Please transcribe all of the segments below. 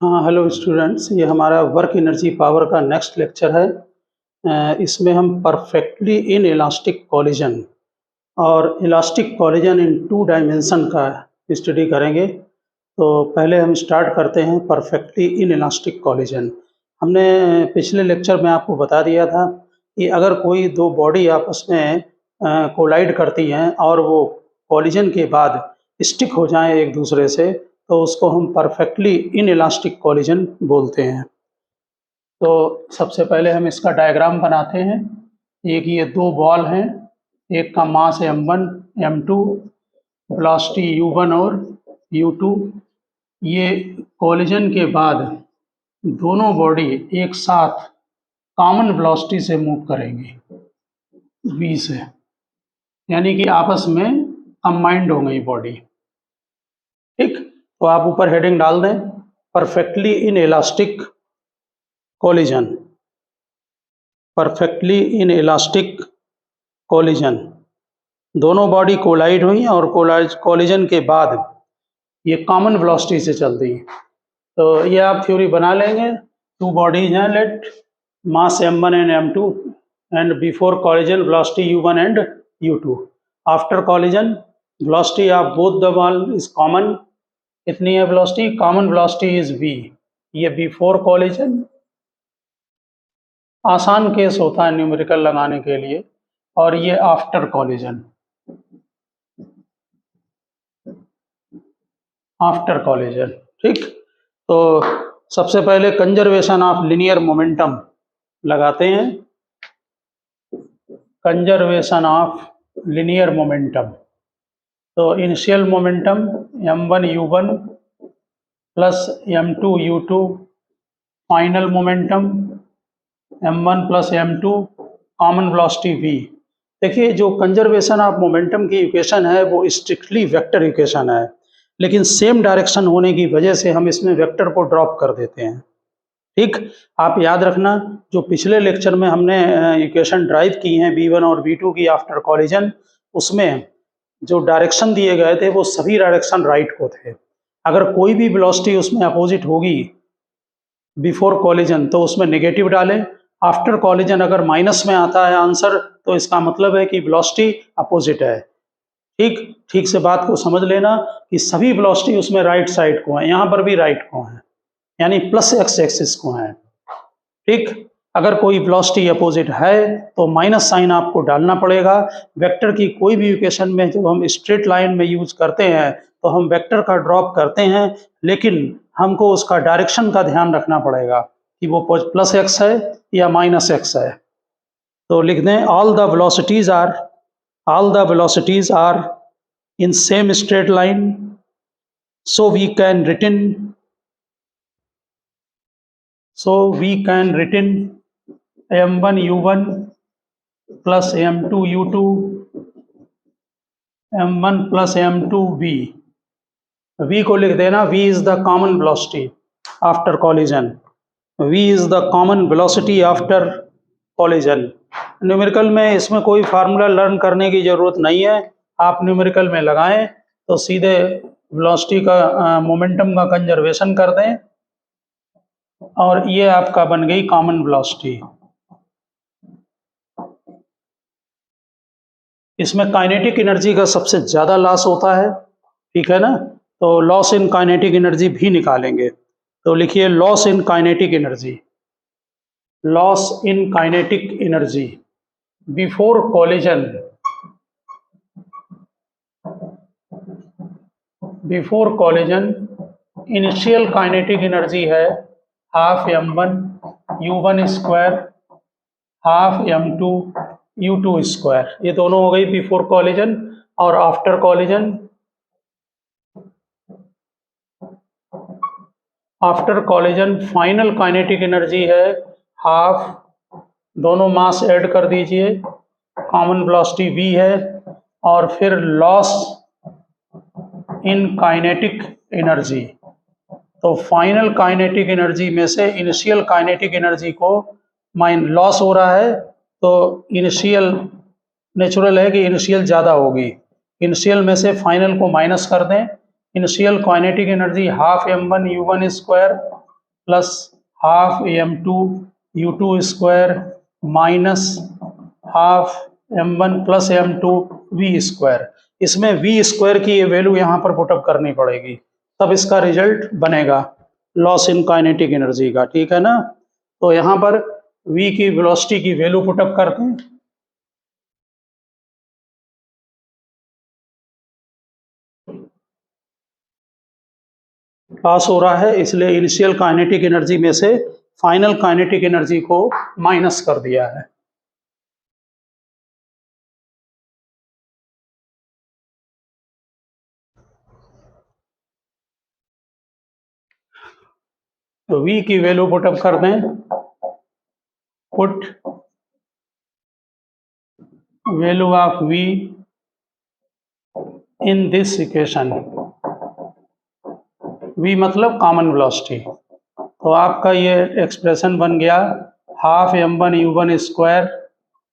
हाँ, hello students, ये हमारा वर्क एनर्जी पावर का नेक्स्ट लेक्चर है। इसमें हम परफेक्टली इन इलास्टिक कोलिजन और इलास्टिक कोलिजन इन 2 डायमेंशन का स्टडी करेंगे। तो पहले हम स्टार्ट करते हैं परफेक्टली इन इलास्टिक कोलिजन। हमने पिछले लेक्चर में आपको बता दिया था कि अगर कोई 2 बॉडी आपस में कोलाइड करती हैं और वो कोलिजन के बाद स्टिक हो जाएं एक दूसरे से, तो उसको हम परफेक्टली इन इलास्टिक कोलिजन बोलते हैं। तो सबसे पहले हम इसका डायग्राम बनाते हैं। एक ये 2 बॉल हैं, एक का मास m1 m2, वेलोसिटी u1 और u2। ये कोलिजन के बाद दोनों बॉडी एक साथ कॉमन वेलोसिटी से मूव करेंगी v से, यानी कि आपस में कंबाइंड हो गई बॉडी। ठीक, तो आप ऊपर हेडिंग डाल दें, perfectly in elastic collision. Perfectly in elastic collision, दोनों बॉडी कोलाइड हुई और कोलिजन के बाद ये कॉमन वेलोसिटी से चल दी। तो ये आप थ्योरी बना लेंगे। 2 बॉडीज हैं, let mass m1 and m2 and before collision velocity u1 and u2। After collision velocity of both the ball is common. कितनी है velocity? Common velocity is v। ये बिफोर कोलिजन, आसान केस होता है numerical लगाने के लिए, और ये आफ्टर कोलिजन। आफ्टर कोलिजन, ठीक। तो सबसे पहले कंजर्वेशन ऑफ लिनियर मोमेंटम लगाते हैं। कंजर्वेशन ऑफ लिनियर मोमेंटम, तो initial momentum m1 u1 plus m2 u2, final momentum m1 plus m2, common velocity v। देखिए, जो कंजर्वेशन ऑफ मोमेंटम की इक्वेशन है वो स्ट्रिक्टली वेक्टर इक्वेशन है, लेकिन सेम डायरेक्शन होने की वजह से हम इसमें वेक्टर को ड्रॉप कर देते हैं। ठीक, आप याद रखना, जो पिछले लेक्चर में हमने इक्वेशन ड्राइव की हैं v1 और v2 की आफ्टर कोलिजन, उसमें जो डायरेक्शन दिए गए थे वो सभी डायरेक्शन राइट को थे। अगर कोई भी वेलोसिटी उसमें अपोजिट होगी बिफोर कोलिजन तो उसमें नेगेटिव डालें। आफ्टर कोलिजन अगर माइनस में आता है आंसर, तो इसका मतलब है कि वेलोसिटी अपोजिट है। ठीक से बात को समझ लेना कि सभी वेलोसिटी उसमें राइट साइड को है, यहाँ पर भी राइट को है, यानी प्लस एक्स एक्सिस को है। ठीक, अगर कोई वेलोसिटी अपोजिट है तो माइनस साइन आपको डालना पड़ेगा। वेक्टर की कोई भी इक्वेशन में जब हम स्ट्रेट लाइन में यूज करते हैं तो हम वेक्टर का ड्रॉप करते हैं, लेकिन हमको उसका डायरेक्शन का ध्यान रखना पड़ेगा कि वो प्लस एक्स है या माइनस एक्स है। तो लिख दें, all the velocities are in same straight line, so we can written m1 u1 plus m2 u2 m1 plus m2 v को लिख देना, v is the common velocity after collision। v is the common velocity after collision। Numerical में इसमें कोई formula learn करने की जरूरत नहीं है, आप न्यूमेरिकल में लगाएं तो सीधे वेलोसिटी का मोमेंटम का कंजर्वेशन कर दें और ये आपका बन गई कॉमन वेलोसिटी। इसमें काइनेटिक एनर्जी का सबसे ज़्यादा लॉस होता है, ठीक है ना। तो लॉस इन काइनेटिक एनर्जी भी निकालेंगे। तो लिखिए, loss in kinetic energy. Loss in kinetic energy before collision, before collision initial kinetic energy है half m1 u1 square half m2 u2 square. ये दोनों हो गई बिफोर कोलिजन। और after collision, after collision final kinetic energy है half, दोनों mass add कर दीजिए, कॉमन वेलोसिटी v है, और फिर लॉस इन काइनेटिक एनर्जी। तो फाइनल काइनेटिक एनर्जी में से इनिशियल काइनेटिक एनर्जी को लॉस हो रहा है, तो इनिशियल नेचुरल है कि इनिशियल ज़्यादा होगी, इनिशियल में से फाइनल को माइनस कर दें। Initial kinetic energy half m1 u1 square plus half m2 u2 square minus half m1 plus m2 v square. इसमें v स्क्वायर की ये वैल्यू यहाँ पर पुटअप करनी पड़ेगी, तब इसका रिजल्ट बनेगा लॉस इन काइनेटिक एनर्जी का। ठीक है ना। तो यहाँ पर v की वेलोसिटी की वैल्यू पुटअप करते हैं। पास हो रहा है, इसलिए इनिशियल काइनेटिक एनर्जी में से फाइनल काइनेटिक एनर्जी को माइनस कर दिया है। तो v की वैल्यू पुटअप कर दें। Put value of v in this equation, v मतलब कॉमन वेलोसिटी। तो आपका ये एक्सप्रेशन बन गया half m1 u1 square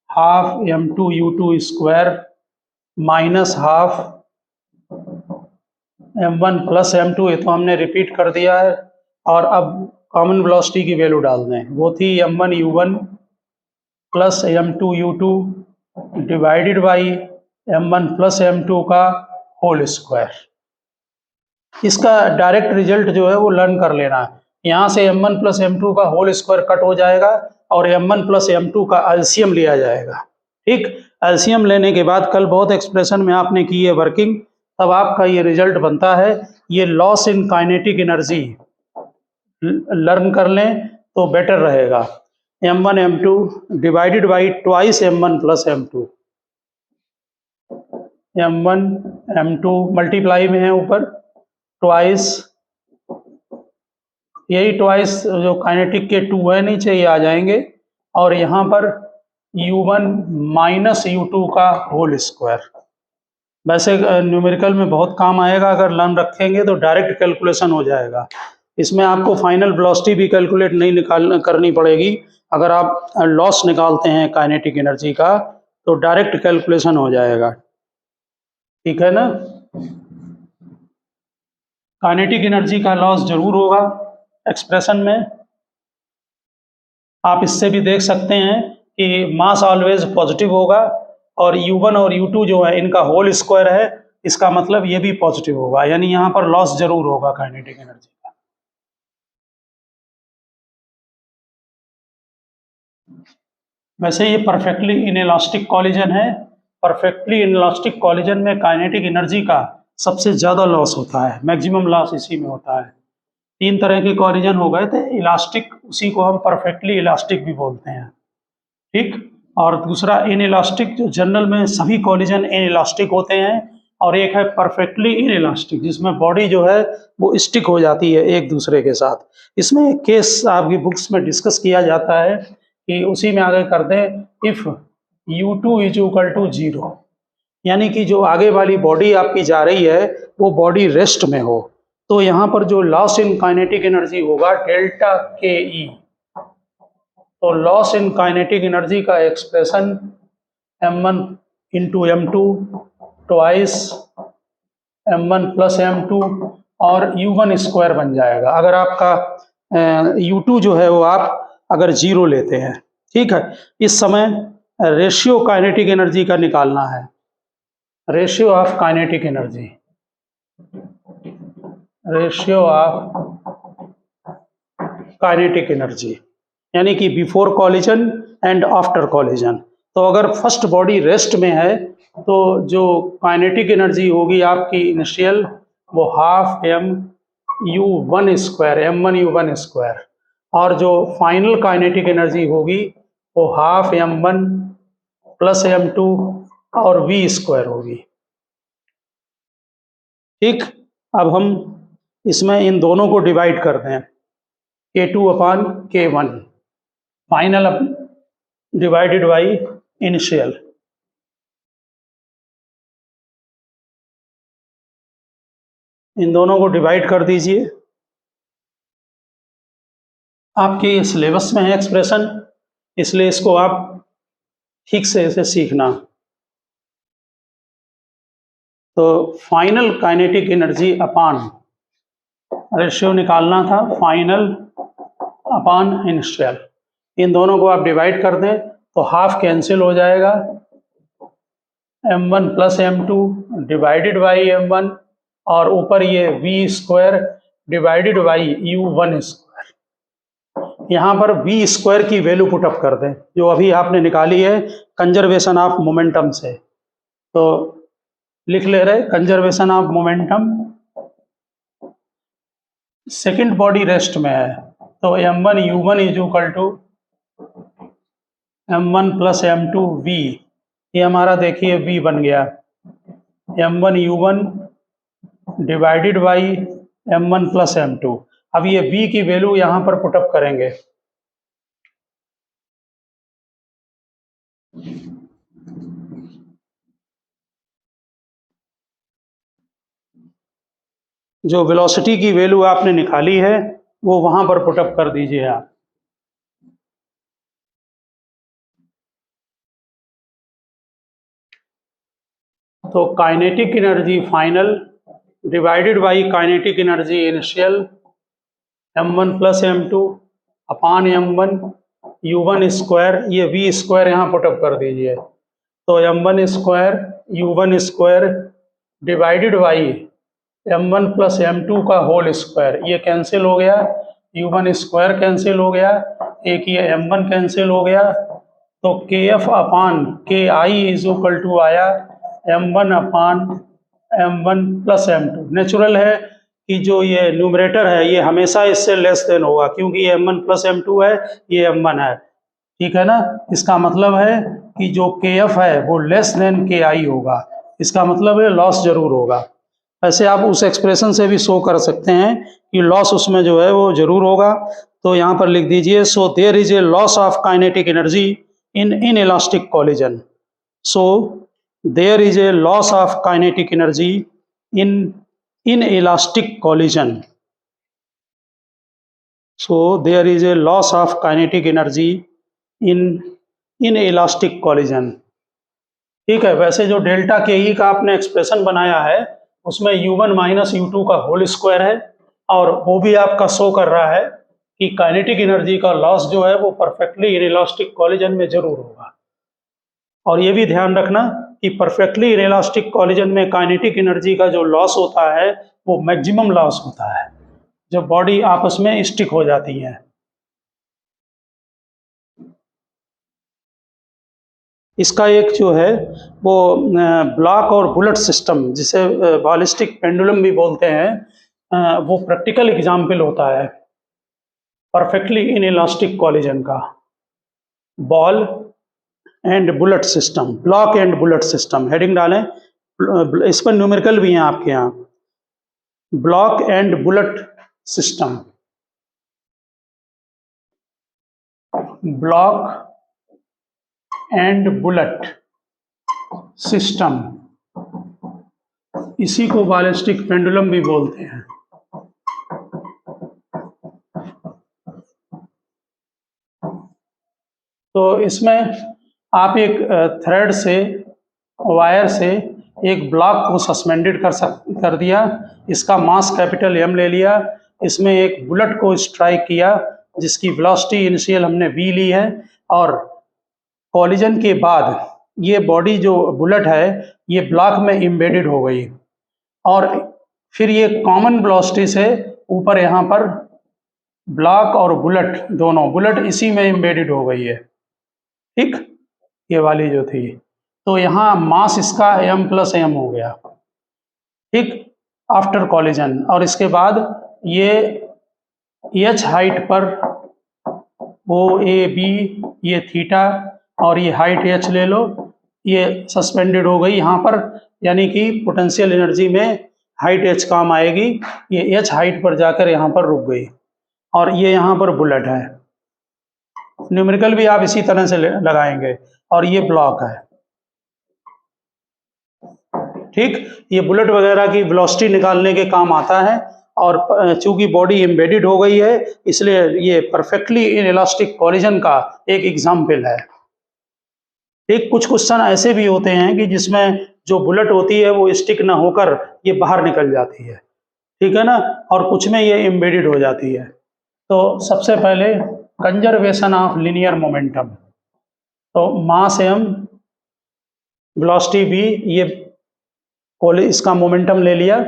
half m2 u2 square minus half m1 plus m2, ये तो हमने रिपीट कर दिया है। और अब कॉमन वेलोसिटी की वैल्यू डाल दें, वो थी m1 u1 plus m2 u2 divided by m1 plus m2 का होल स्क्वायर। इसका डायरेक्ट रिजल्ट जो है वो लर्न कर लेना है। यहाँ से m1 प्लस m2 का होल स्क्वायर कट हो जाएगा और m1 प्लस m2 का एलसीएम लिया जाएगा। ठीक, एलसीएम लेने के बाद कल बहुत एक्सप्रेशन में आपने की है वर्किंग, तब आपका ये रिजल्ट बनता है। ये loss in kinetic energy learn कर लें तो बेटर रहेगा। m1 m2 divided by twice m1 plus m2, m1 m2 multiply में है ऊपर ट्वाइस, यही ट्वाइस जो काइनेटिक के 2 है नीचे ये आ जाएंगे, और यहाँ पर u1 माइनस u2 का होल स्क्वायर। वैसे न्यूमेरिकल में बहुत काम आएगा, अगर लर्न रखेंगे तो डायरेक्ट कैलकुलेशन हो जाएगा। इसमें आपको फाइनल वेलोसिटी भी कैलकुलेट नहीं करनी पड़ेगी। अगर आप लॉस निकालते हैं काइनेटिक एनर्जी का तो डायरेक्ट कैलकुलेशन हो जाएगा। ठीक है ना। काइनेटिक एनर्जी का लॉस जरूर होगा एक्सप्रेशन में। आप इससे भी देख सकते हैं कि मास ऑलवेज पॉजिटिव होगा, और u1 और u2 जो है इनका होल स्क्वायर है, इसका मतलब ये भी पॉजिटिव होगा, यानी यहाँ पर लॉस जरूर होगा काइनेटिक एनर्जी का। वैसे ये परफेक्टली इनइलास्टिक कॉलिजन है। परफेक्टली इनइलास्टिक कॉलिजन में काइनेटिक एनर्जी का सबसे ज़्यादा लॉस होता है, मैक्सिमम लॉस इसी में होता है। 3 तरह के कॉलिजन हो गए थे, इलास्टिक, उसी को हम परफेक्टली इलास्टिक भी बोलते हैं। ठीक, और दूसरा इनइलास्टिक, जो जनरल में सभी कॉलिजन इनइलास्टिक होते हैं, और एक है परफेक्टली इनइलास्टिक जिसमें बॉडी जो है वो स्टिक हो जाती है एक दूसरे के साथ। इसमें एक केस आपकी बुक्स में डिस्कस किया जाता है कि उसी में आगे कर दें, if u2 is equal to 0, यानी कि जो आगे वाली बॉडी आपकी जा रही है वो बॉडी रेस्ट में हो, तो यहाँ पर जो लॉस इन काइनेटिक एनर्जी होगा डेल्टा के ई। तो लॉस इन काइनेटिक एनर्जी का expression m1 into m2 twice m1 plus m2 और u1 स्क्वायर बन जाएगा, अगर आपका u2 जो है वो आप अगर 0 लेते हैं। ठीक है, इस समय रेशियो काइनेटिक एनर्जी का निकालना है, ratio of kinetic energy, ratio of kinetic energy, यानी कि before collision and after collision. तो अगर फर्स्ट बॉडी रेस्ट में है तो जो काइनेटिक एनर्जी होगी आपकी इनिशियल वो हाफ m1 स्क्वायर, और जो फाइनल काइनेटिक एनर्जी होगी वो हाफ m1 प्लस m2 और v स्क्वायर होगी। ठीक, अब हम इसमें इन दोनों को डिवाइड कर दें, k2 upon k1 final divided by initial. इन दोनों को डिवाइड कर दीजिए। आपके सिलेबस में है एक्सप्रेशन, इसलिए इसको आप ठीक से इसे सीखना। तो final kinetic energy upon ratio निकालना था, फाइनल अपॉन इनिशियल। इन दोनों को आप डिवाइड कर दें तो हाफ कैंसिल हो जाएगा, m1 plus m2 divided by m1 और ऊपर ये v square divided by u1 square. यहाँ पर v स्क्वायर की वैल्यू पुटअप कर दें जो अभी आपने निकाली है कंजर्वेशन ऑफ मोमेंटम से। तो लिख ले रहे conservation of momentum, second body rest में है तो m1 u1 is equal to m1 plus m2 v, ये हमारा देखिए v बन गया m1 u1 divided by m1 plus m2। अब ये v की वैल्यू यहाँ पर पुटअप करेंगे, जो वेलोसिटी की वैल्यू आपने निकाली है वो वहां पर पुटअप कर दीजिए आप। तो kinetic energy final divided by kinetic energy initial m1 plus m2 upon m1 u1 square, ये v स्क्वायर यहाँ पुटअप कर दीजिए। तो m1 square u1 square divided by m1 plus m2 का होल स्क्वायर, ये कैंसिल हो गया, u1 स्क्वायर कैंसिल हो गया, एक ये m1 कैंसिल हो गया। तो kf upon ki is equal to आया m1 अपान m1 प्लस m2। नेचुरल है कि जो ये न्यूमरेटर है ये हमेशा इससे लेस देन होगा क्योंकि ये m1 प्लस m2 है, ये m1 है, ठीक है ना। इसका मतलब है कि जो kf है वो लेस देन ki होगा, इसका मतलब है लॉस जरूर होगा। ऐसे आप उस एक्सप्रेशन से भी शो कर सकते हैं कि लॉस उसमें जो है वो जरूर होगा। तो यहाँ पर लिख दीजिए so there is a loss of kinetic energy in inelastic collision. So there is a loss of kinetic energy in inelastic collision. So there is a loss of kinetic energy in inelastic collision, ठीक है। वैसे जो delta के ई का आपने expression बनाया है उसमें u1 माइनस u2 का होल स्क्वायर है और वो भी आपका शो कर रहा है कि काइनेटिक एनर्जी का लॉस जो है वो परफेक्टली इनइलास्टिक कॉलिजन में जरूर होगा। और ये भी ध्यान रखना कि परफेक्टली इनइलास्टिक कॉलिजन में काइनेटिक एनर्जी का जो लॉस होता है वो मैक्सिमम लॉस होता है जब बॉडी आपस में स्टिक हो जाती है। इसका एक जो है वो ब्लॉक और बुलेट सिस्टम जिसे बॉलिस्टिक पेंडुलम भी बोलते हैं, वो प्रैक्टिकल एग्जाम्पल होता है परफेक्टली इनइलास्टिक कॉलिजन का। Ball and bullet system, block and bullet system, heading डालें, इस पर न्यूमेरिकल भी हैं आपके यहाँ, block and bullet system, block and bullet system, इसी को बॉलिस्टिक पेंडुलम भी बोलते हैं। तो इसमें आप एक थ्रेड से, वायर से एक ब्लॉक को सस्पेंडेड कर दिया, इसका मास कैपिटल M ले लिया, इसमें एक बुलेट को स्ट्राइक किया जिसकी वेलोसिटी इनिशियल हमने v ली है और कॉलिजन के बाद ये बॉडी जो बुलेट है ये ब्लॉक में एम्बेडेड हो गई और फिर ये कॉमन वेलोसिटी से ऊपर यहाँ पर ब्लॉक और बुलेट दोनों, बुलेट इसी में एम्बेडेड हो गई है, ठीक, ये वाली जो थी। तो यहाँ मास इसका m प्लस m हो गया, ठीक, आफ्टर कॉलिजन। और इसके बाद ये h हाइट पर OAB, ये थीटा और ये हाइट h ले लो, ये सस्पेंडेड हो गई यहाँ पर, यानी कि पोटेंशियल एनर्जी में हाइट h काम आएगी, ये h हाइट पर जाकर यहाँ पर रुक गई और ये यहाँ पर बुलेट है। न्यूमेरिकल भी आप इसी तरह से लगाएंगे और ये ब्लॉक है, ठीक। ये बुलेट वगैरह की वेलोसिटी निकालने के काम आता है और चूंकि बॉडी एम्बेडेड हो गई है इसलिए ये परफेक्टली इनइलास्टिक कॉलिजन का एक एग्जाम्पल है, ठीक। कुछ क्वेश्चन ऐसे भी होते हैं कि जिसमें जो बुलेट होती है वो स्टिक ना होकर ये बाहर निकल जाती है, ठीक है ना, और कुछ में ये एम्बेडेड हो जाती है। तो सबसे पहले कंजर्वेशन ऑफ लिनियर मोमेंटम, तो मास m, वेलोसिटी v, ये इसका मोमेंटम ले लिया,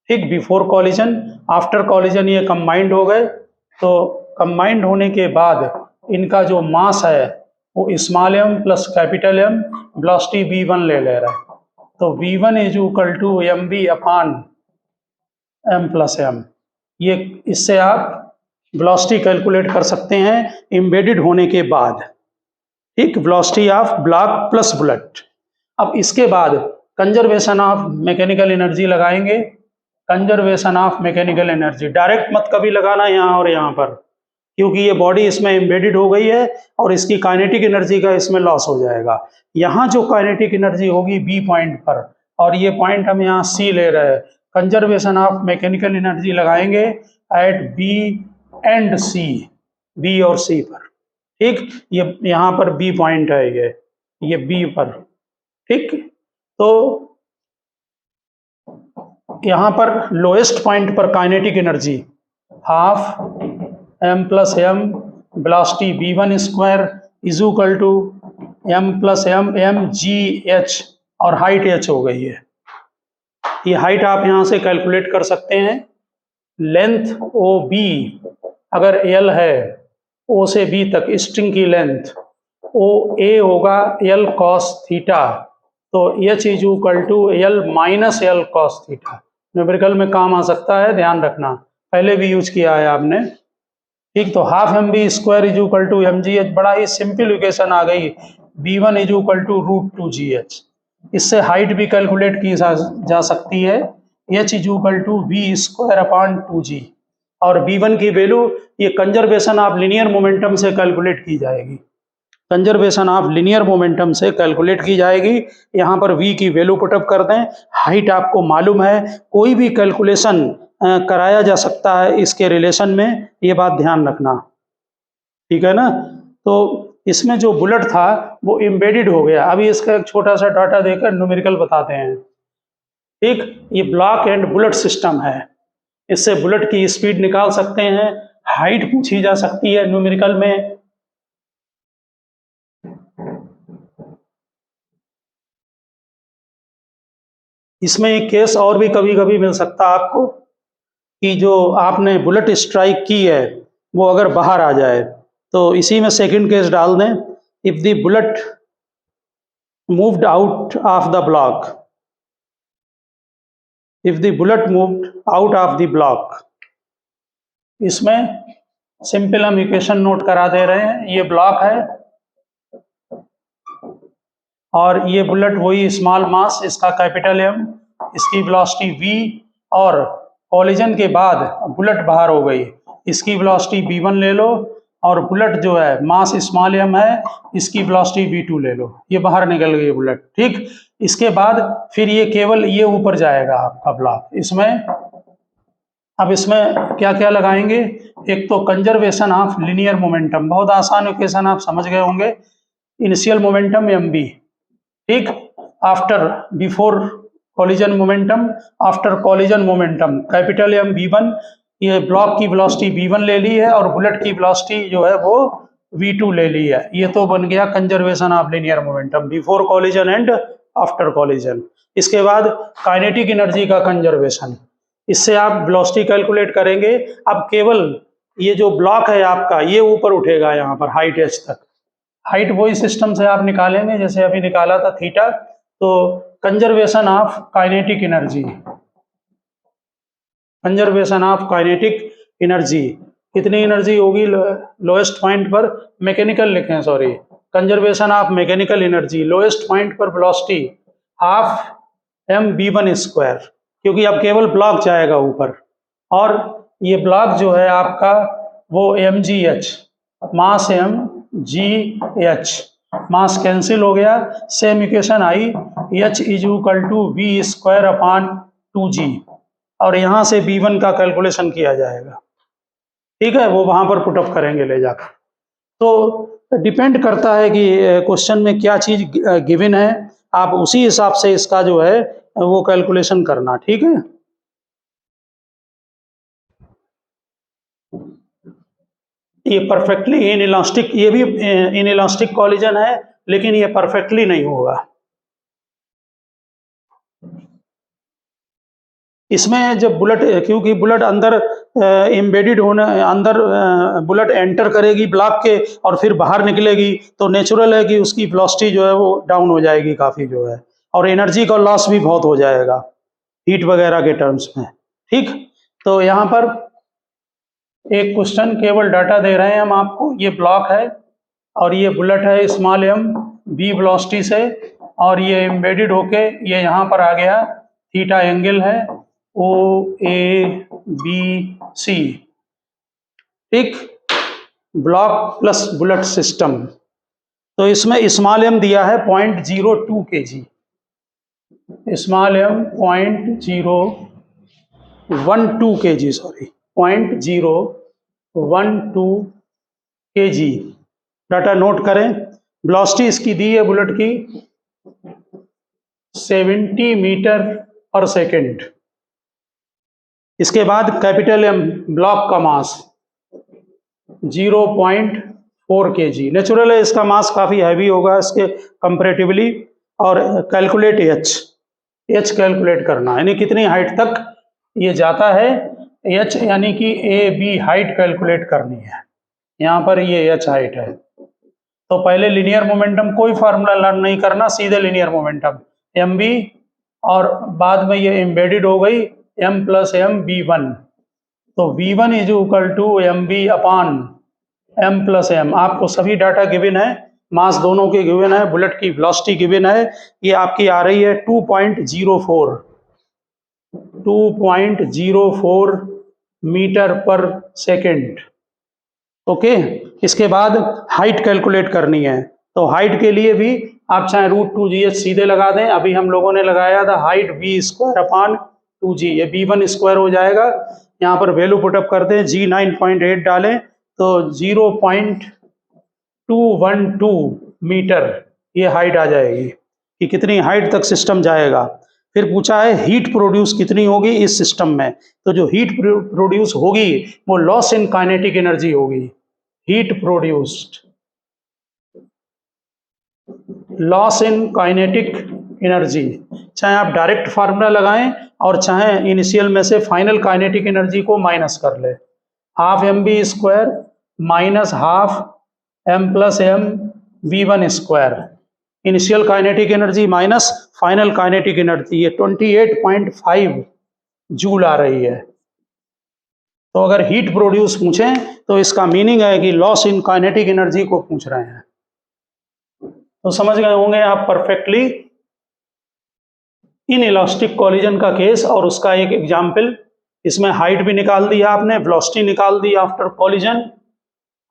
ठीक, बिफोर कॉलिजन। आफ्टर कॉलिजन ये कंबाइंड हो गए, तो कंबाइंड होने के बाद इनका जो मास है वो small m plus capital M, velocity v1 ले रहा है, तो v1 is equal to mv upon m plus m। ये इससे आप वेलोसिटी कैलकुलेट कर सकते हैं एम्बेडेड होने के बाद, ठीक, velocity of block plus bullet. अब इसके बाद कंजर्वेशन ऑफ मैकेनिकल एनर्जी लगाएंगे। Conservation of mechanical energy direct मत कभी लगाना यहाँ और यहाँ पर, क्योंकि ये बॉडी इसमें एम्बेडेड हो गई है और इसकी काइनेटिक एनर्जी का इसमें लॉस हो जाएगा। यहाँ जो काइनेटिक एनर्जी होगी बी पॉइंट पर, और ये पॉइंट हम यहाँ सी ले रहे हैं, कंजर्वेशन ऑफ मैकेनिकल एनर्जी लगाएंगे at B and C, B और सी पर, ठीक। ये यहाँ पर बी पॉइंट है, ये बी पर, ठीक। तो यहाँ पर लोएस्ट पॉइंट पर kinetic energy half m plus m velocity v1 square is equal to m plus m g h, और हाइट h हो गई है। ये हाइट आप यहाँ से कैलकुलेट कर सकते हैं। लेंथ ओ बी अगर l है, o से b तक स्ट्रिंग की लेंथ ओ ए होगा l cos थीटा, तो h is equal to l minus l cos theta. Numerical में काम आ सकता है, ध्यान रखना, पहले भी यूज किया है आपने, ठीक। तो half m b square is equal to m g h, बड़ा ही सिंपल इक्वेशन आ गई, b1 is equal to √2 g h. इससे हाइट भी कैलकुलेट की जा सकती है, h is equal to v square upon 2g, और b1 की वैल्यू ये कंजर्वेशन ऑफ लिनियर मोमेंटम से कैलकुलेट की जाएगी, कंजर्वेशन ऑफ लिनियर मोमेंटम से कैलकुलेट की जाएगी। यहाँ पर v की वैल्यू पुटअप कर दें, हाइट आपको मालूम है, कोई भी कैलकुलेशन कराया जा सकता है इसके रिलेशन में, ये बात ध्यान रखना, ठीक है ना। तो इसमें जो बुलेट था वो एम्बेडेड हो गया। अभी इसका एक छोटा सा डाटा देकर न्यूमेरिकल बताते हैं, ठीक। ये ब्लॉक एंड बुलेट सिस्टम है, इससे बुलेट की स्पीड निकाल सकते हैं, हाइट पूछी जा सकती है न्यूमेरिकल में। इसमें एक केस और भी कभी कभी मिल सकता है आपको, कि जो आपने बुलेट स्ट्राइक की है वो अगर बाहर आ जाए, तो इसी में सेकंड केस डाल दें, if the bullet moved out of the block, if the bullet moved out of the block. इसमें सिंपल हम इक्वेशन नोट करा दे रहे हैं, ये ब्लॉक है और ये बुलेट वही स्मॉल मास, इसका कैपिटल M, इसकी वेलोसिटी v, और कॉलिजन के बाद बुलेट बाहर हो गई, इसकी वेलोसिटी v1 ले लो, और बुलेट जो है मास स्मॉल m है, इसकी वेलोसिटी v2 ले लो, ये बाहर निकल गई बुलेट, ठीक। इसके बाद फिर ये केवल ये ऊपर जाएगा आपका ब्लॉक। इसमें अब इसमें क्या क्या लगाएंगे, एक तो कंजर्वेशन ऑफ लिनियर मोमेंटम, बहुत आसान इक्वेशन आप समझ गए होंगे, इनिशियल मोमेंटम mb, ठीक, after before collision momentum, after collision momentum capital M v1, ये ब्लॉक की वेलोसिटी v1 ले ली है और बुलेट की वेलोसिटी जो है वो v2 ले ली है। ये तो बन गया conservation of linear momentum before collision and after collision. इसके बाद काइनेटिक एनर्जी का कंजर्वेशन, इससे आप वेलोसिटी कैलकुलेट करेंगे। अब केवल ये जो ब्लॉक है आपका ये ऊपर उठेगा यहाँ पर हाइट h तक, हाइट वही सिस्टम से आप निकालेंगे जैसे अभी निकाला था थीटा। तो conservation of kinetic energy, conservation of kinetic energy, कितनी एनर्जी होगी लोएस्ट पॉइंट पर, मैकेनिकल लिखें sorry, conservation of mechanical energy lowest point पर velocity half m v1 square, क्योंकि अब केवल ब्लॉक जाएगा ऊपर, और ये ब्लॉक जो है आपका वो mgh, mass m gh, mass cancel हो गया, सेम इक्वेशन आई, h is equal to v square upon 2g, और यहाँ से v1 का कैलकुलेशन किया जाएगा, ठीक है, वो वहाँ पर पुटअप करेंगे ले जाकर। तो डिपेंड करता है कि क्वेश्चन में क्या चीज़ गिवन है, आप उसी हिसाब से इसका जो है वो कैलकुलेशन करना, ठीक है। ये परफेक्टली इन इलास्टिक, ये भी इन इलास्टिक कॉलिजन है, लेकिन ये परफेक्टली नहीं होगा। इसमें जब बुलेट, क्योंकि बुलेट अंदर एम्बेडेड होने, अंदर बुलेट एंटर करेगी ब्लॉक के और फिर बाहर निकलेगी, तो नेचुरल है कि उसकी वेलोसिटी जो है वो डाउन हो जाएगी काफ़ी जो है, और एनर्जी का लॉस भी बहुत हो जाएगा हीट वगैरह के टर्म्स में। ठीक, तो यहाँ पर एक क्वेश्चन, केवल डाटा दे रहे हैं हम आपको। ये ब्लॉक है और ये बुलेट है स्मॉल m v वेलोसिटी से, और ये एम्बेडेड होके ये यहाँ पर आ गया, थीटा एंगल है OABC। ठीक, ब्लॉक प्लस बुलेट सिस्टम। तो इसमें स्मॉल m दिया है 0.02 kg, small m 0.012 kg, sorry 0.012 kg। Data note करें। वेलोसिटी इसकी दी है बुलेट की 70 मीटर पर सेकेंड। इसके बाद कैपिटल M ब्लॉक का मास 0.4 kg। नेचुरल है इसका मास काफ़ी हैवी होगा इसके कंपैरेटिवली। और कैलकुलेट एच कैलकुलेट करना, यानी कितनी हाइट तक ये जाता है, एच यानी कि AB हाइट कैलकुलेट करनी है। यहाँ पर ये एच हाइट है। तो पहले लीनियर मोमेंटम, कोई फार्मूला लर्न नहीं करना, सीधे लीनियर मोमेंटम mv, और बाद में ये एम्बेडेड हो गई m प्लस m v1। तो v1 is equal to mv upon m plus m। आपको सभी डाटा गिवन है, मास दोनों के गिवन है, बुलेट की वेलोसिटी गिवन है। ये आपकी आ रही है 2.04 मीटर पर सेकेंड। ओके, इसके बाद हाइट कैलकुलेट करनी है। तो हाइट के लिए भी आप चाहे √2gh सीधे लगा दें। अभी हम लोगों ने लगाया था हाइट v² अपॉन 2g, ये v1² हो जाएगा। यहाँ पर वैल्यू पुटअप करते हैं, g 9.8 डालें तो 0.212 मीटर ये हाइट आ जाएगी कि कितनी हाइट तक सिस्टम जाएगा। फिर पूछा है हीट प्रोड्यूस कितनी होगी इस सिस्टम में। तो जो हीट प्रोड्यूस होगी वो लॉस इन काइनेटिक एनर्जी होगी। Heat produced, loss in kinetic energy, चाहे आप डायरेक्ट फार्मूला लगाएं और चाहे इनिशियल में से फाइनल काइनेटिक एनर्जी को माइनस कर ले। Half mv² minus half m plus m v1²। Initial kinetic energy minus final kinetic energy, ये 28.5 जूल आ रही है। तो अगर हीट प्रोड्यूस पूछें तो इसका मीनिंग है कि लॉस इन काइनेटिक एनर्जी को पूछ रहे हैं। तो समझ गए होंगे आप परफेक्टली इन इलास्टिक कॉलिजन का केस और उसका एक एग्जाम्पल। इसमें हाइट भी निकाल दी आपने, वेलोसिटी निकाल दी आफ्टर कॉलिजन,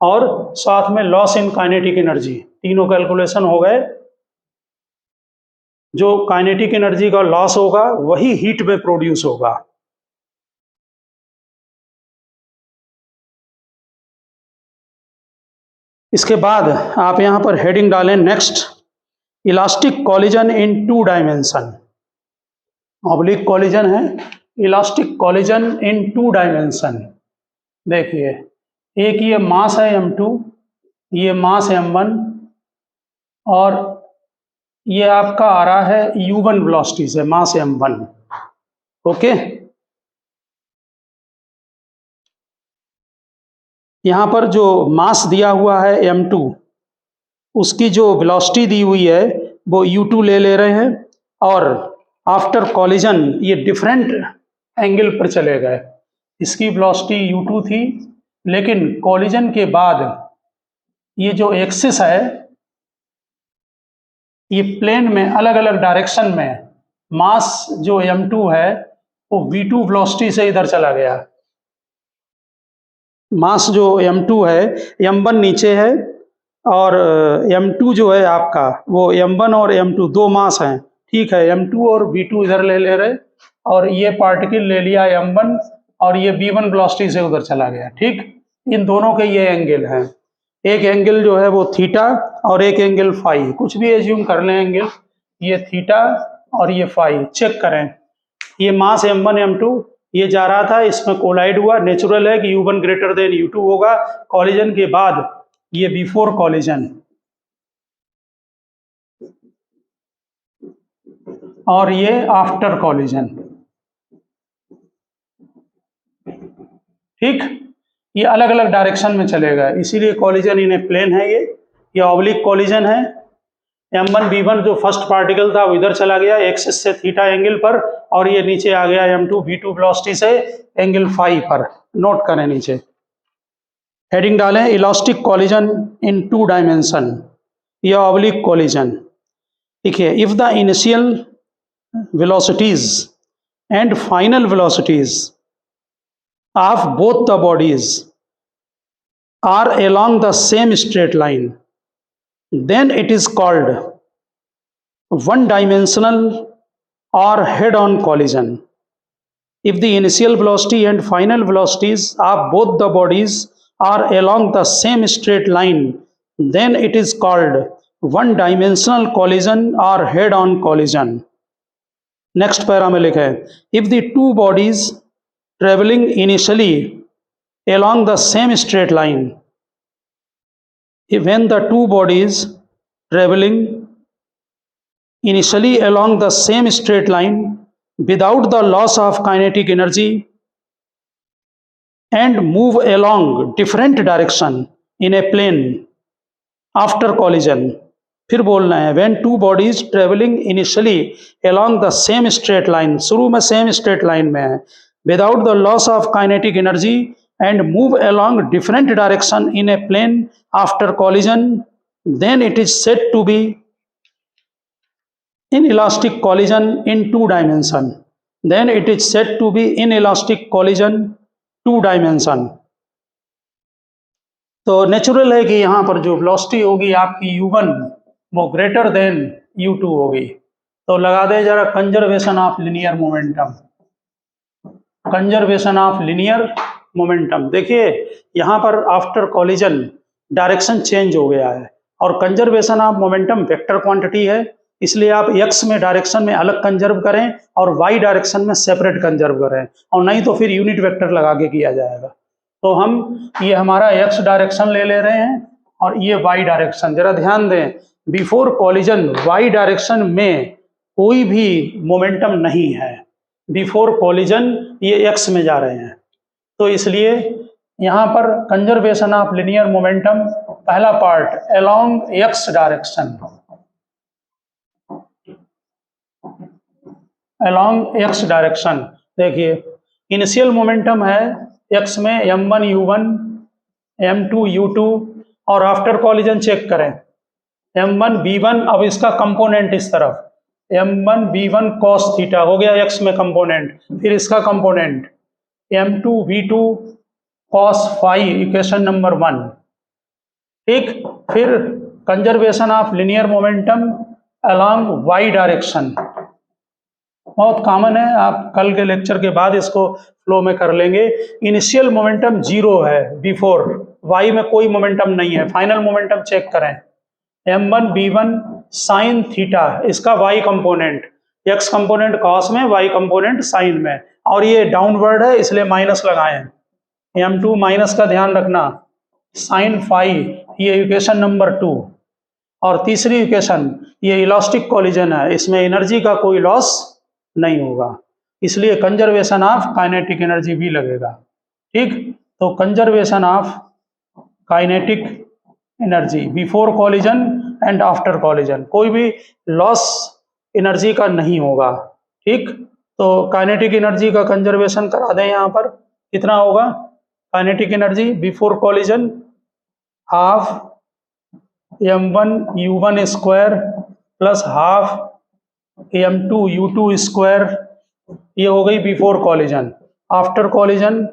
और साथ में लॉस इन काइनेटिक एनर्जी, तीनों कैलकुलेशन हो गए। जो काइनेटिक एनर्जी का लॉस होगा वही हीट में प्रोड्यूस होगा। इसके बाद आप यहां पर हेडिंग डालें नेक्स्ट, इलास्टिक कॉलिजन इन 2 डायमेंशन। ऑब्लिक कॉलिजन है, इलास्टिक कॉलिजन इन 2 डायमेंशन। देखिए, एक ये मास है m2, ये मास m1, और ये आपका आ रहा है u1 वेलोसिटी से मास m1। ओके, यहाँ पर जो मास दिया हुआ है m2, उसकी जो वेलोसिटी दी हुई है वो u2 ले रहे हैं, और आफ्टर कॉलिजन ये डिफरेंट एंगल पर चले गए। इसकी वेलोसिटी u2 थी, लेकिन कॉलिजन के बाद ये जो एक्सिस है, ये प्लेन में अलग अलग डायरेक्शन में मास जो m2 है वो v2 वेलोसिटी से इधर चला गया। मास जो m2 है, m1 नीचे है, और m2 जो है आपका वो m1 और m2 दो मास हैं। ठीक है, m2 और v2 इधर ले रहे, और ये पार्टिकल ले लिया m1, और ये v1 वेलोसिटी से उधर चला गया। ठीक, इन दोनों के ये एंगल हैं। एक एंगल जो है वो थीटा और एक एंगल फाई, कुछ भी एज्यूम कर लें एंगल, ये थीटा और ये फाई। चेक करें, ये मास m1 m2 ये जा रहा था, इसमें कोलाइड हुआ, नेचुरल है कि U1 ग्रेटर देन U2 होगा। कॉलिजन के बाद ये बिफोर कॉलिजन और ये आफ्टर कॉलिजन। ठीक, ये अलग अलग डायरेक्शन में चलेगा, इसीलिए कॉलिजन इन ए प्लेन है। ये ऑब्लिक कॉलिजन है। M1 B1 जो फर्स्ट पार्टिकल था वो इधर चला गया एक्सिस से थीटा एंगल पर, और ये नीचे आ गया M2 B2 वेलोसिटी से एंगल फाई पर। नोट करें नीचे हेडिंग डालें, इलास्टिक कॉलिजन इन 2 डायमेंशन, ये ऑब्लिक कॉलिजन। देखिए, if the initial velocities and final velocities of both the bodies are along the same straight line, then it is called one dimensional or head-on collision. If the initial velocity and final velocities of both the bodies are along the same straight line, then it is called one dimensional collision or head-on collision. Next para में लिखा है, if the two bodies travelling initially along the same straight line, when the two bodies traveling initially along the same straight line without the loss of kinetic energy and move along different direction in a plane after collision, फिर बोलना है, when two bodies traveling initially along the same straight line, शुरू में same straight line में है, without the loss of kinetic energy and move along different direction in a plane after collision, then it is said to be inelastic collision in 2 dimension. Then it is said to be inelastic collision 2 dimension. तो natural है कि यहाँ पर जो velocity होगी आपकी U1 वो greater than U2 होगी। तो लगा दे जरा conservation of linear momentum, conservation of linear momentum. देखिए यहाँ पर आफ्टर कॉलिजन डायरेक्शन चेंज हो गया है, और conservation of momentum vector quantity है, इसलिए आप x में डायरेक्शन में अलग कंजर्व करें और y डायरेक्शन में सेपरेट कंजर्व करें, और नहीं तो फिर यूनिट वेक्टर लगा के किया जाएगा। तो हम ये हमारा x डायरेक्शन ले रहे हैं और ये y डायरेक्शन। जरा ध्यान दें, बिफोर कॉलिजन y डायरेक्शन में कोई भी मोमेंटम नहीं है, बिफोर कॉलिजन ये x में जा रहे हैं। तो इसलिए यहाँ पर कंजर्वेशन ऑफ लिनियर मोमेंटम, पहला part along x direction, along x direction. देखिए इनिशियल मोमेंटम है x में m1 u1 m2 u2, और आफ्टर कॉलिजन चेक करें m1 b1, अब इसका कंपोनेंट इस तरफ m1 b1 cos थीटा हो गया x में कंपोनेंट, फिर इसका component m2 v2 cos phi, equation number 1। ठीक, फिर conservation of linear momentum along y direction, बहुत कॉमन है, आप कल के लेक्चर के बाद इसको फ्लो में कर लेंगे। इनिशियल मोमेंटम 0 है, बिफोर y में कोई मोमेंटम नहीं है। फाइनल मोमेंटम चेक करें m1 b1 साइन थीटा, इसका y component, x component cos में, y कंपोनेंट साइन में, और ये डाउनवर्ड है इसलिए माइनस लगाएं, m2 माइनस का ध्यान रखना, साइन फाई, ये इक्वेशन नंबर 2। और तीसरी इक्वेशन ये इलास्टिक कॉलिजन है, इसमें एनर्जी का कोई लॉस नहीं होगा, इसलिए कंजर्वेशन ऑफ काइनेटिक एनर्जी भी लगेगा। ठीक, तो conservation of kinetic energy before collision and after collision, कोई भी लॉस एनर्जी का नहीं होगा। ठीक, तो काइनेटिक एनर्जी का कंजर्वेशन करा दें, यहाँ पर कितना होगा kinetic energy before collision, half m1 u1 square plus half m2 u2 square, ये हो गई before collision. After collision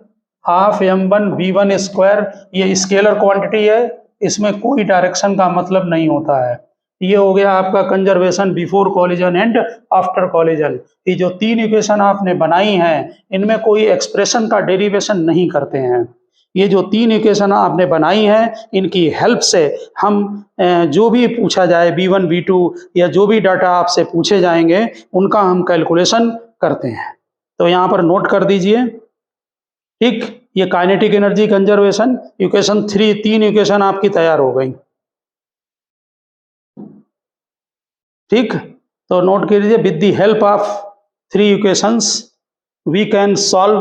half m1 b1 square, ये स्केलर क्वांटिटी है, इसमें कोई डायरेक्शन का मतलब नहीं होता है। ये हो गया आपका conservation before collision and after collision. ये जो 3 इक्वेशन आपने बनाई हैं इनमें कोई एक्सप्रेशन का डेरिवेशन नहीं करते हैं। ये जो 3 इक्वेशन आपने बनाई हैं इनकी हेल्प से हम जो भी पूछा जाए b1 b2 या जो भी डाटा आपसे पूछे जाएंगे उनका हम कैलकुलेशन करते हैं। तो यहाँ पर नोट कर दीजिए, ठीक। ये kinetic energy conservation equation 3 equation आपकी तैयार हो गई, ठीक। तो नोट कर लीजिए, with the help of 3 equations we can solve,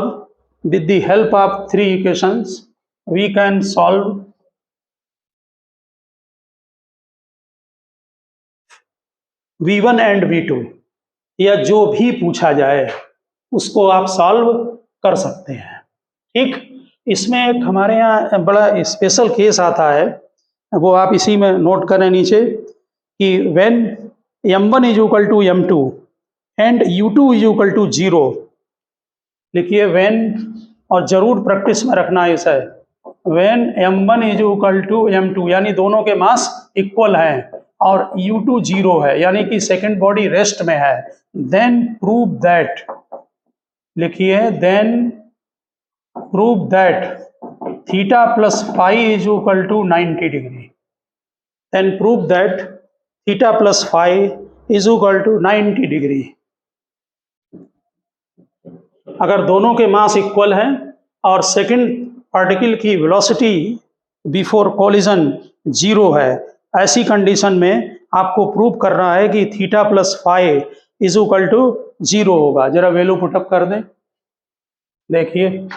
with the help of 3 equations we can solve V1 and V2, या जो भी पूछा जाए उसको आप सॉल्व कर सकते हैं, ठीक। इसमें एक हमारे यहाँ बड़ा स्पेशल केस आता है, वो आप इसी में नोट करें नीचे कि when m1 is equal to m2 and u2 is equal to 0, लिखिए व्हेन, और जरूर प्रैक्टिस में रखना है इसे, when m1 is equal to m2 यानी दोनों के मास इक्वल हैं और u2 0 है यानी कि सेकेंड बॉडी रेस्ट में है, देन प्रूव दैट, लिखिए then prove that theta plus phi is equal to 90 degree, then prove that theta plus phi is equal to 90 degree. अगर दोनों के मास इक्वल हैं और सेकंड पार्टिकल की वेलोसिटी बिफोर कोलिजन 0 है, ऐसी कंडीशन में आपको प्रूव करना है कि theta plus phi is equal to 0 होगा। जरा वैल्यू पुटअप कर दें, देखिए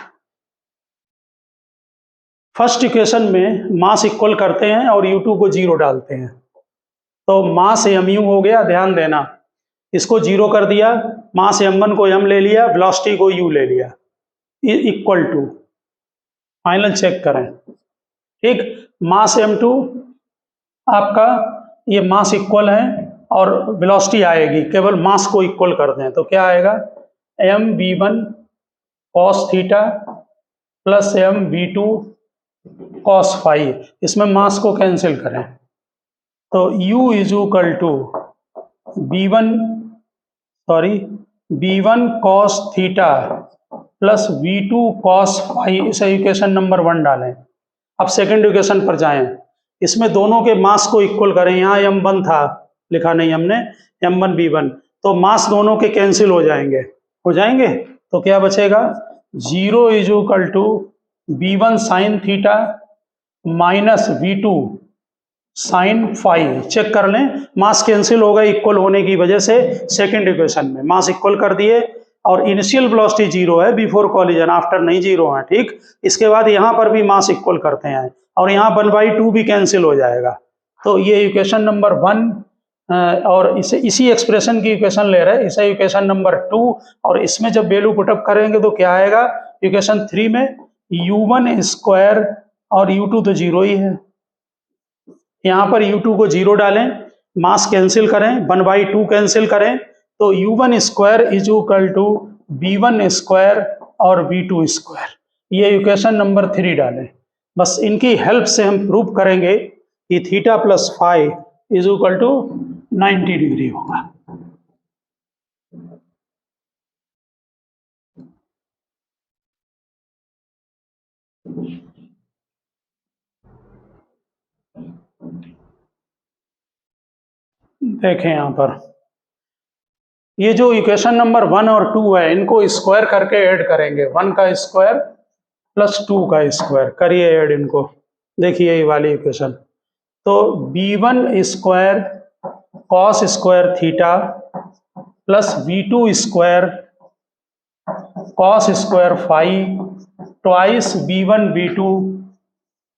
फर्स्ट इक्वेशन में मास इक्वल करते हैं और u2 को 0 डालते हैं, तो मास mu हो गया, ध्यान देना, इसको 0 कर दिया, मास m1 को m ले लिया, वेलोसिटी को u ले लिया, इक्वल टू, फाइनल चेक करें, ठीक। मास m2 आपका, ये मास इक्वल है और वेलोसिटी आएगी, केवल मास को इक्वल कर दें तो क्या आएगा, mv1 cos theta plus mv2 cos phi, इसमें मास को कैंसिल करें तो u is equal to b1 cos theta plus v2 cos phi, इसे इक्वेशन नंबर 1 डालें। अब सेकंड इक्वेशन पर जाएं, इसमें दोनों के मास को इक्वल करें, यहाँ m1 था, लिखा नहीं हमने, m1 b1, तो मास दोनों के कैंसिल हो जाएंगे, तो क्या बचेगा, 0 is equal to b1 sine theta minus v2 sine phi. Check कर लें, मास कैंसिल हो गए इक्वल होने की वजह से, सेकंड इक्वेशन में मास इक्वल कर दिए और इनिशियल वेलोसिटी 0 है बिफोर कॉलिजन, आफ्टर नहीं 0 है, ठीक। इसके बाद यहाँ पर भी मास इक्वल करते हैं और यहाँ 1/2 भी कैंसिल हो जाएगा, तो ये इक्वेशन नंबर 1, और इसी एक्सप्रेशन की इक्वेशन ले रहे हैं, इसे इक्वेशन नंबर 2, और इसमें जब वैल्यू पुटअप करेंगे तो क्या आएगा, इक्वेशन 3 में u1 स्क्वायर और u2 तो 0 ही है, यहाँ पर u2 को 0 डालें, मास कैंसिल करें, 1/2 कैंसिल करें, तो u1 square is equal to b1 square और v2 स्क्वायर, ये इक्वेशन नंबर 3 डालें। बस इनकी हेल्प से हम प्रूव करेंगे कि theta plus phi is equal to 90 degree होगा। देखें यहाँ पर ये जो इक्वेशन नंबर 1 और 2 है, इनको स्क्वायर करके ऐड करेंगे, 1 का स्क्वायर प्लस 2 का स्क्वायर करिए ऐड इनको, देखिए ये वाली इक्वेशन, तो b1 square cos square theta plus v2 square cos square phi twice b1 b2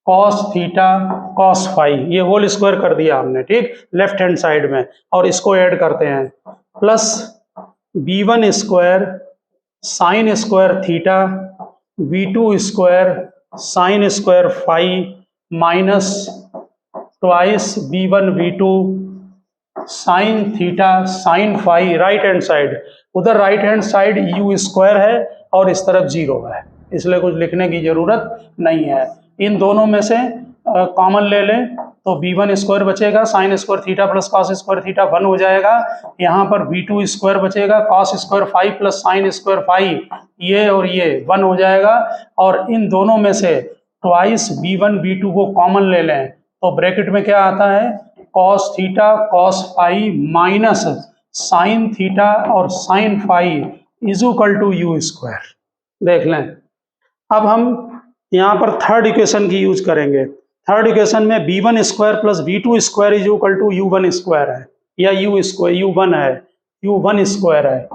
cos theta cos phi, ये होल स्क्वायर कर दिया हमने, ठीक, लेफ्ट हैंड साइड में, और इसको ऐड करते हैं, plus b1 square sine square theta v2 square sine square phi minus twice b1 b2 sine theta sine phi, right hand side, उधर right hand side u square है और इस तरफ 0 है, इसलिए कुछ लिखने की जरूरत नहीं है। इन दोनों में से कॉमन ले लें तो b1 स्क्वायर बचेगा, sine square theta plus cos square theta 1 हो जाएगा, यहाँ पर v2 स्क्वायर बचेगा, cos square phi plus sine square phi, ये और ये 1 हो जाएगा, और इन दोनों में से ट्वाइस b1 b2 को कॉमन ले लें तो ब्रैकेट में क्या आता है, cos theta cos phi minus sine theta और sine phi is equal to U square. देख लें, अब हम यहाँ पर थर्ड इक्वेशन की यूज करेंगे। थर्ड इक्वेशन में b1 square plus b2 square is equal to u1 square है, या u स्क्वायर u1 है, u1 स्क्वायर है,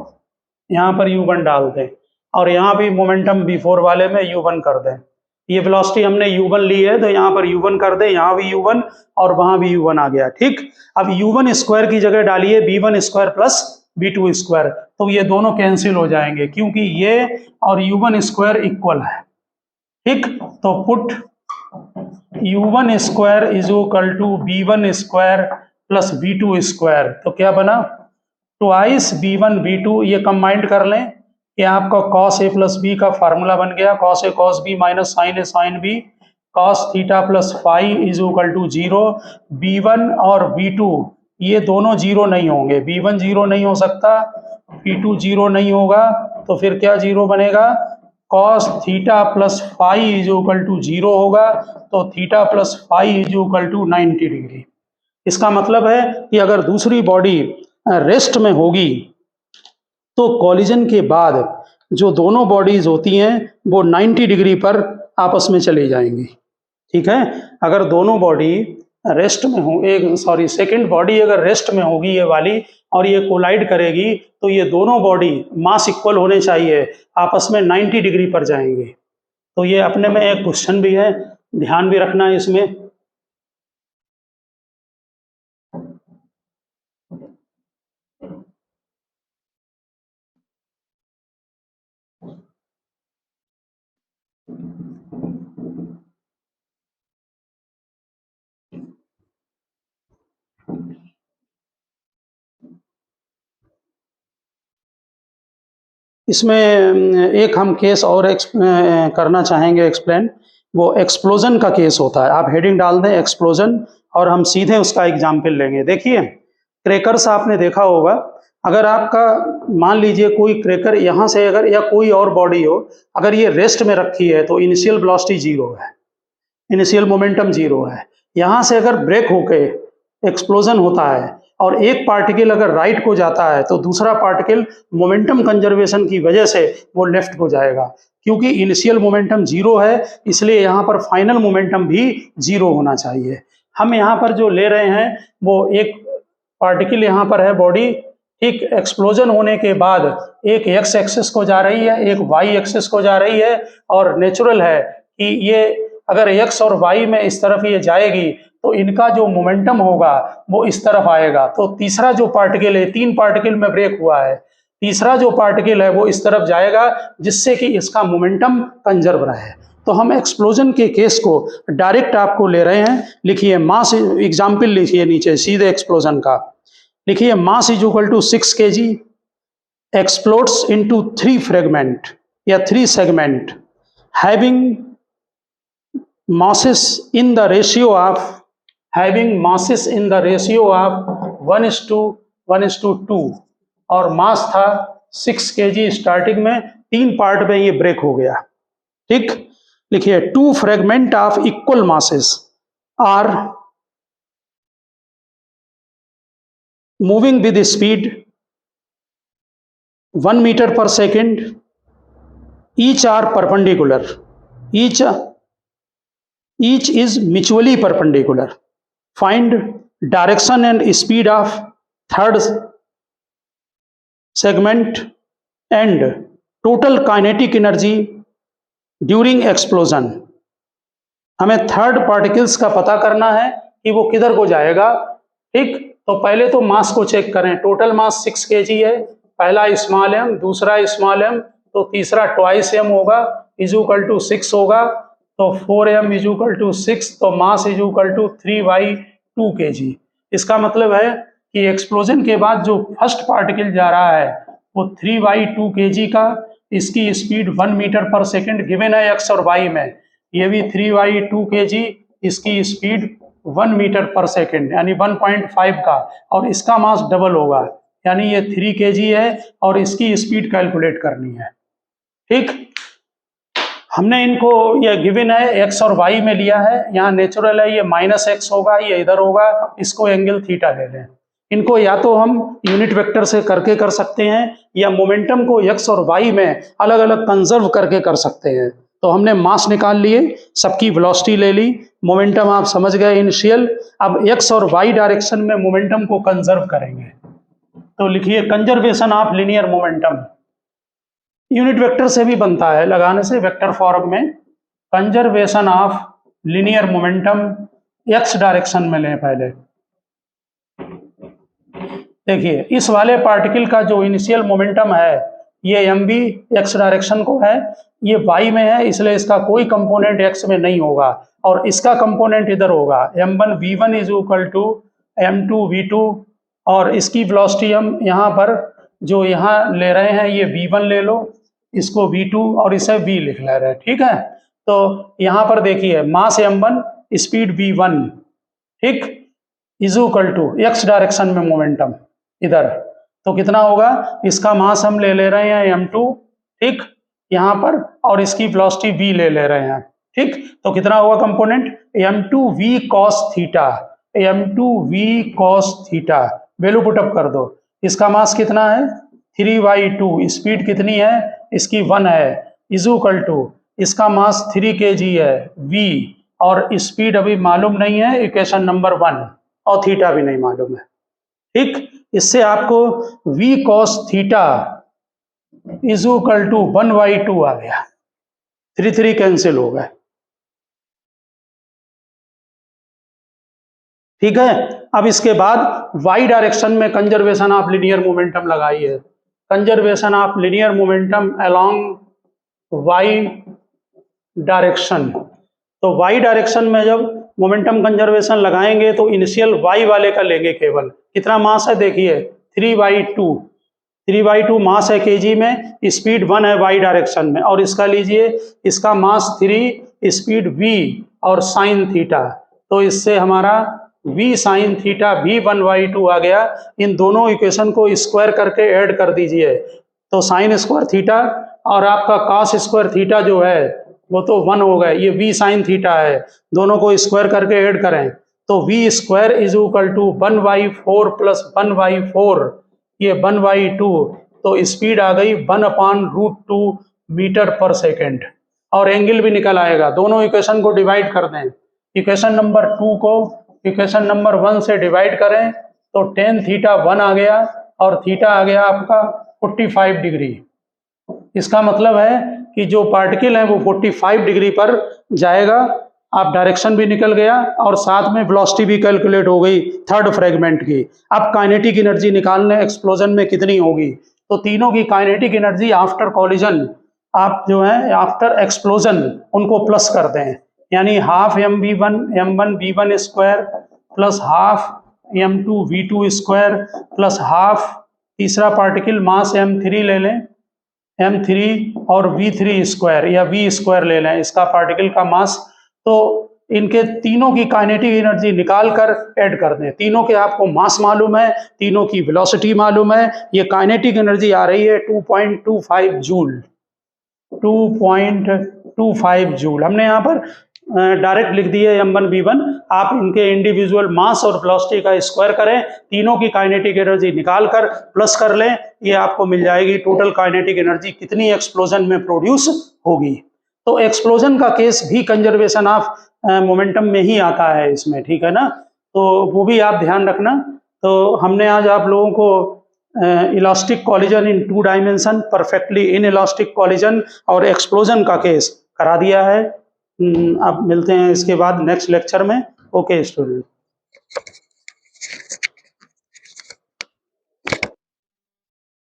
यहाँ पर u1 डाल दें और यहाँ भी मोमेंटम बिफोर वाले में u1 कर दें। ये वेलोसिटी हमने u1 ली है तो यहाँ पर u1 कर दें, यहाँ भी u1 और वहाँ भी u1 आ गया। ठीक, अब u1 स्क्वायर की जगह डालिए b1 square plus b2 square, तो ये दोनों कैंसिल हो जाएंगे क्योंकि ये और u1 स्क्वायर इक्वल है। ठीक, तो put u1 square is equal to b1 square plus b2 square, तो क्या बना, ट्वाइस b1 b2, ये कंबाइंड कर लें, ये आपका cos a प्लस बी का फार्मूला बन गया, cos a cos b माइनस sin a sin b, cos theta plus phi is equal to 0। b1 और b2 ये दोनों जीरो नहीं होंगे, b1 जीरो नहीं हो सकता, b2 जीरो नहीं होगा, तो फिर क्या जीरो बनेगा, cos theta plus phi is equal to 0 होगा, तो theta plus phi is equal to 90 degree. इसका मतलब है कि अगर दूसरी बॉडी रेस्ट में होगी तो कॉलिजन के बाद जो दोनों बॉडीज होती हैं वो 90 डिग्री पर आपस में चली जाएंगी। ठीक है, अगर दोनों बॉडी रेस्ट में हो, सेकंड बॉडी अगर रेस्ट में होगी ये वाली और ये कोलाइड करेगी तो ये दोनों बॉडी मास इक्वल होने चाहिए, आपस में 90 डिग्री पर जाएंगे। तो ये अपने में एक क्वेश्चन भी है, ध्यान भी रखना है इसमें। इसमें एक हम केस और करना चाहेंगे एक्सप्लेन, वो एक्सप्लोजन का केस होता है। आप हेडिंग डाल दें एक्सप्लोजन और हम सीधे उसका एग्जाम्पल लेंगे। देखिए, क्रैकर्स आपने देखा होगा, अगर आपका मान लीजिए कोई क्रैकर यहाँ से अगर, या कोई और बॉडी हो, अगर ये रेस्ट में रखी है तो इनिशियल वेलोसिटी 0 है, इनिशियल मोमेंटम 0 है। यहाँ से अगर ब्रेक होके एक्सप्लोजन होता है और एक पार्टिकल अगर राइट को जाता है तो दूसरा पार्टिकल मोमेंटम कंजर्वेशन की वजह से वो लेफ्ट को जाएगा। क्योंकि इनिशियल मोमेंटम 0 है इसलिए यहाँ पर फाइनल मोमेंटम भी 0 होना चाहिए। हम यहाँ पर जो ले रहे हैं वो एक पार्टिकल यहाँ पर है बॉडी, ठीक, एक्सप्लोजन होने के बाद एक एक्स एक्सिस को जा रही है, एक वाई एक्सिस को जा रही है, और नेचुरल है कि ये अगर एक्स और वाई में इस तरफ ये जाएगी तो इनका जो मोमेंटम होगा वो इस तरफ आएगा। तो तीसरा जो पार्टिकल है, 3 पार्टिकल में ब्रेक हुआ है, तीसरा जो पार्टिकल है वो इस तरफ जाएगा जिससे कि इसका मोमेंटम कंजर्व रहे। तो हम एक्सप्लोजन के केस को डायरेक्ट आपको ले रहे हैं। लिखिए मास, एग्जाम्पल लिखिए नीचे सीधे एक्सप्लोजन का, लिखिए mass is equal to 6 kg, explodes into 3 fragment या 3 segment having masses in the ratio of 1:2 और मास था 6 kg स्टार्टिंग में, 3 पार्ट में ये ब्रेक हो गया। ठीक, लिखिए 2 fragment of equal masses are moving with speed 1 meter per second, each are perpendicular, each is mutually perpendicular. Find direction and speed of third segment and total kinetic energy during explosion. हमें third particles का पता करना है कि वो किधर को जाएगा। ठीक, तो पहले तो मास को चेक करें, टोटल मास 6 kg है, पहला स्मॉल m, दूसरा स्मॉल m, तो तीसरा ट्वाइस m होगा, इज इक्वल टू 6 होगा, तो 4m इज इक्वल टू 6, तो mass is equal to 3/2 kg। इसका मतलब है कि एक्सप्लोजन के बाद जो फर्स्ट पार्टिकल जा रहा है वो 3/2 kg का, इसकी स्पीड 1 मीटर पर सेकेंड गिवन है एक्स और वाई में, ये भी 3/2 kg, इसकी स्पीड 1 मीटर पर सेकेंड यानी 1.5 का, और इसका मास डबल होगा यानी ये 3 kg है और इसकी स्पीड कैलकुलेट करनी है। ठीक, हमने इनको, ये गिवन है एक्स और वाई में लिया है, यहाँ नेचुरल है, ये -x होगा, ये इधर होगा, इसको एंगल थीटा ले लें। इनको या तो हम यूनिट वेक्टर से करके कर सकते हैं या मोमेंटम को एक्स और वाई में अलग अलग कंजर्व करके कर सकते हैं। तो हमने मास निकाल लिए, सबकी वेलोसिटी ले ली, मोमेंटम आप समझ गए इनिशियल। अब एक्स और वाई डायरेक्शन में मोमेंटम को कंजर्व करेंगे। तो लिखिए conservation of linear momentum, unit vector से भी बनता है लगाने से वेक्टर फॉर्म में। Conservation of linear momentum x direction में लें पहले। देखिए इस वाले पार्टिकल का जो इनिशियल मोमेंटम है ये एम बी एक्स डायरेक्शन को है, ये वाई में है, इसलिए इसका कोई कंपोनेंट एक्स में नहीं होगा और इसका कंपोनेंट इधर होगा। m1 v1 is equal to m2 v2 और इसकी वेलोसिटी हम यहाँ पर जो यहाँ ले रहे हैं ये v1 ले लो, इसको v2 और इसे v लिख ले रहे हैं, ठीक है। तो यहाँ पर देखिए मास m1 स्पीड v1, ठीक, is equal to x direction में मोमेंटम इधर, तो कितना होगा, इसका मास हम ले रहे हैं m2, ठीक, यहाँ पर, और इसकी वेलोसिटी v ले रहे हैं, ठीक। तो कितना होगा component m2v cos theta, m2v cos theta, value put up कर दो। इसका मास कितना है 3/2, स्पीड कितनी है इसकी 1 है, इज इक्वल टू इसका मास 3 kg है v, और स्पीड अभी मालूम नहीं है, इक्वेशन नंबर 1, और थीटा भी नहीं मालूम है, ठीक। इससे आपको v cos theta is equal to 1/2 आ गया, 3 कैंसिल हो गए, ठीक है। अब इसके बाद y डायरेक्शन में कंजर्वेशन ऑफ लिनियर मोमेंटम लगाइए। Conservation of linear momentum along y direction, तो y डायरेक्शन में जब मोमेंटम कंजर्वेशन लगाएंगे तो इनिशियल y वाले का लेंगे केवल। कितना मास है देखिए 3/2 मास है kg में, स्पीड 1 है y डायरेक्शन में, और इसका लीजिए इसका मास 3, स्पीड v और साइन थीटा, तो इससे हमारा v साइन थीटा भी 1/2 आ गया। इन दोनों इक्वेशन को स्क्वायर करके ऐड कर दीजिए, तो साइन स्क्वायर थीटा और आपका कॉस स्क्वायर थीटा जो है वो तो 1 हो गए, ये v साइन थीटा है, दोनों को स्क्वायर करके ऐड करें तो v square is equal to 1/4 plus 1/4, ये 1/2, तो स्पीड आ गई 1/√2 मीटर पर सेकेंड, और एंगल भी निकल आएगा। दोनों इक्वेशन को डिवाइड कर दें, इक्वेशन नंबर 2 को इक्वेशन नंबर 1 से डिवाइड करें तो tan थीटा 1 आ गया और थीटा आ गया आपका 45 डिग्री। इसका मतलब है कि जो पार्टिकल है वो 45 डिग्री पर जाएगा, आप डायरेक्शन भी निकल गया और साथ में वेलोसिटी भी कैलकुलेट हो गई थर्ड फ्रेगमेंट की। अब काइनेटिक एनर्जी निकालने एक्सप्लोजन में कितनी होगी, तो तीनों की काइनेटिक एनर्जी आफ्टर कॉलिजन, आप जो है आफ्टर एक्सप्लोजन उनको प्लस कर दें, यानी half m1 v1 square plus half m2 v2 square plus half तीसरा पार्टिकल मास m3 ले लें, m3 और v3 स्क्वायर या v स्क्वायर ले लें इसका पार्टिकल का मास। तो इनके तीनों की काइनेटिक एनर्जी निकाल कर ऐड कर दें, तीनों के आपको मास मालूम है, तीनों की वेलोसिटी मालूम है, ये काइनेटिक एनर्जी आ रही है 2.25 जूल, 2.25 जूल। हमने यहाँ पर डायरेक्ट लिख दिए m1 v1, आप इनके इंडिविजुअल मास और वेलोसिटी का स्क्वायर करें, तीनों की काइनेटिक एनर्जी निकाल कर प्लस कर लें, ये आपको मिल जाएगी टोटल काइनेटिक एनर्जी कितनी एक्सप्लोजन में प्रोड्यूस होगी। तो एक्सप्लोजन का केस भी कंजर्वेशन ऑफ मोमेंटम में ही आता है इसमें, ठीक है ना, तो वो भी आप ध्यान रखना। तो हमने आज आप लोगों को elastic collision in 2 dimension, perfectly in elastic collision और एक्सप्लोजन का केस करा दिया है। अब मिलते हैं इसके बाद नेक्स्ट लेक्चर में। Okay student.